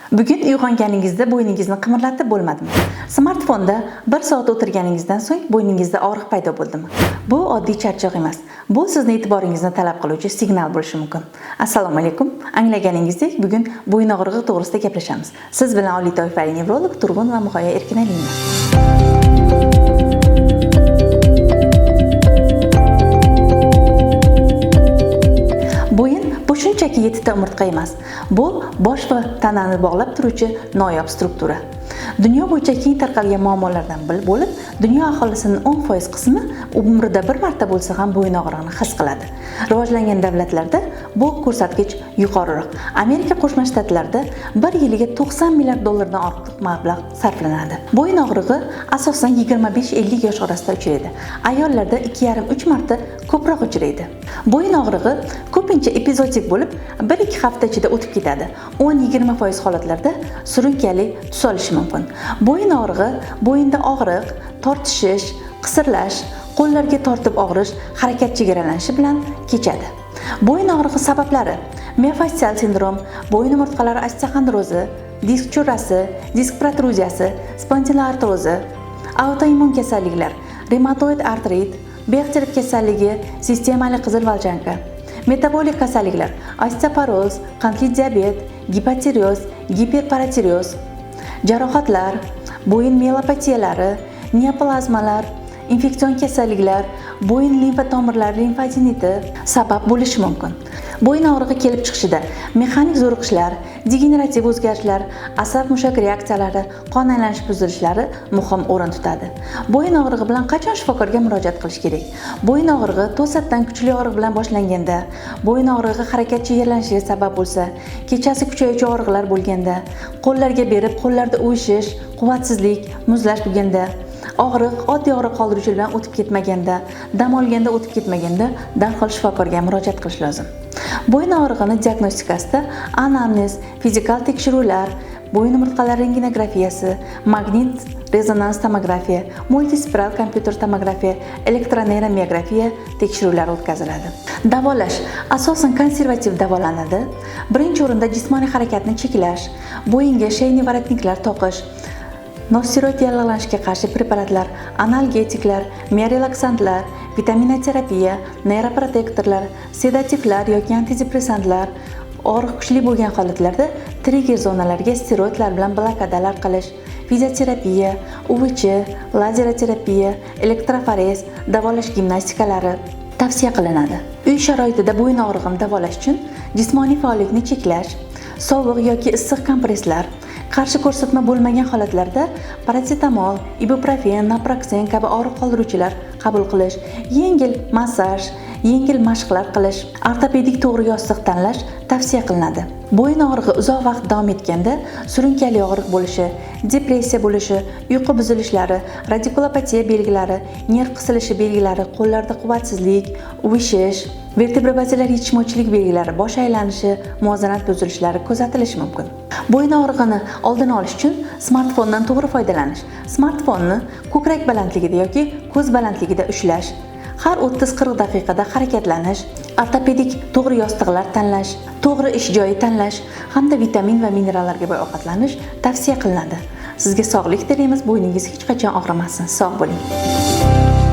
Bugun uyg'onganingizda bo'yningizni qimirlatib bo'lmadimi? Smartfonda 1 soat o'tirganingizdan so'ng bo'yningizda og'riq paydo bo'ldimi? Bu oddiy charchoq emas. Bu sizni e'tiboringizni talab qiluvchi signal bo'lishi mumkin. Assalomu alaykum. Anglaganingizdek, bugun bo'yin og'rig'i to'g'risida gaplashamiz. Siz bilan oliy toifali nevrolog Turg'un va Muhayyo Erkinaliyman. Bo'yin bu shunchaki yettita umurtqa emas. Bu bosh va tanani bog'lab turuvchi noyob struktura. Dunyo bo'yicha keng tarqalgan muammolardan biri bo'lib, dunyo aholisining 10% qismi umrida bir marta bo'lsa ham bo'yin og'rig'ini his qiladi. Rivojlangan davlatlarda bu ko'rsatkich yuqoriroq. Amerika Qo'shma Shtatlarida bir yiliga $90 milliard dan ortiq mablag' sarflanadi. Bo'yin og'rig'i asosan 25-50 yosh orasida uchraydi. Ayollarda 2,5-3 marta ko'proq uchraydi. Bo'yin og'rig'i ko'pincha epizodik bo'lib, 1-2 hafta ichida o'tib ketadi. 10-20% holatlarda surunkali tus olishi mumkin. Bo'yin og'rig'i bo'yinda og'riq, tortishish, qisirlash, qo'llarga tortib og'rish, harakat chegaralanishi bilan kechadi. Bo'yin og'rig'i sabablari: miofaszial sindrom, bo'yin umurtqalari osteoxondrozi, disk cho'rasi, disk protruziyasi, spondiloartrozi, autoimmun kasalliklar, reumatoid artrit, Behçet kasalligi, sistemali qizilvaljanka, metabolik kasalliklar, osteoporoz, qandli diabet, gipotireoz, giperparatireoz, jarohatlar, bo'yin miyelopatiyalari, neoplazmalar, infeksion kasalliklar, bo'yin limfa tomirlari limfadeniti sabab bo'lishi mumkin. Bo'yin og'rig'i kelib chiqishida mexanik zo'riqishlar, degenerativ o'zgarishlar, asab-mushak reaksiyalari, qon aylanish buzilishlari muhim o'rin tutadi. Bo'yin og'rig'i bilan qachon shifokorga murojaat qilish kerak? Bo'yin og'rig'i to'satdan kuchli og'riq bilan boshlanganda, bo'yin og'rig'i harakat chegaralanishiga sabab bo'lsa, kechasi kuchayuvchi og'riqlar bo'lganda, qo'llarga berib qo'llarda uvishish, quvvatsizlik, muzlash bo'lganda, og'riq oddiy og'riq qoldiruvchi bilan o'tib ketmaganda, dam olganda o'tib ketmaganda darhol shifokorga murojaat qilish lozim. Bo'yin og'rig'ini diagnostikasida anamnez, fizikal tekshiruvlar, bo'yin umurtqalari rentgenografiyasi, magnit rezonans tomografiya, multispiral kompyuter tomografiya, elektroneyromiyografiya tekshiruvlari o'tkaziladi. Davolash asosan konservativ davolanadi. Birinchi o'rinda jismoniy harakatni cheklash, bo'yinga sheyniy воротникlar toqish, nosteroid yallig'lanishga qarshi preparatlar, analgetiklar, miorelaksantlar, vitaminoterapiya, neyroprotektorlar, sedativlar yoki antidepressantlar, og'riq kuchli bo'lgan holatlarda trigger zonalarga steroidlar bilan blokadalar qilish, fizioterapiya, UVC, lazeraterapiya, elektroforez, davolash gimnastikalari tavsiya qilinadi. Uy sharoitida bo'yin og'rig'ini davolash uchun jismoniy faollikni cheklash, sovuq yoki issiq kompresslar, qarshi ko'rsatma bo'lmagan holatlarda parasetamol, ibuprofen, naproxen kabi og'riq qoldiruvchilar qabul qilish, yengil massaj, yengil mashqlar qilish, ortopedik to'g'ri yostiq tanlash tavsiya qilinadi. Bo'yin og'rig'i uzoq vaqt davom etganda surunkali og'riq bo'lishi, depressiya bo'lishi, uyqu buzilishlari, radikulopatiya belgilari, nerv qisilishi belgilari, qo'llarda quvvatsizlik, uvishish, vertebra bazalari yetishmovchilik belgilari, bosh aylanishi, muvozanat buzilishlari kuzatilishi mumkin. Bo'yin og'rig'ini oldini olish uchun smartfondan to'g'ri foydalanish. Smartfonni ko'krak balandligida yoki ko'z balandligida ushlash, har 30-40 daqiqada harakatlanish, ortopedik to'g'ri yostiqlar tanlash, to'g'ri ish joyi tanlash hamda vitamin va minerallarga boy ovqatlanish tavsiya qilinadi. Sizga sog'lik tilaymiz, bo'yningiz hech qachon og'rimasin. Sog' bo'ling.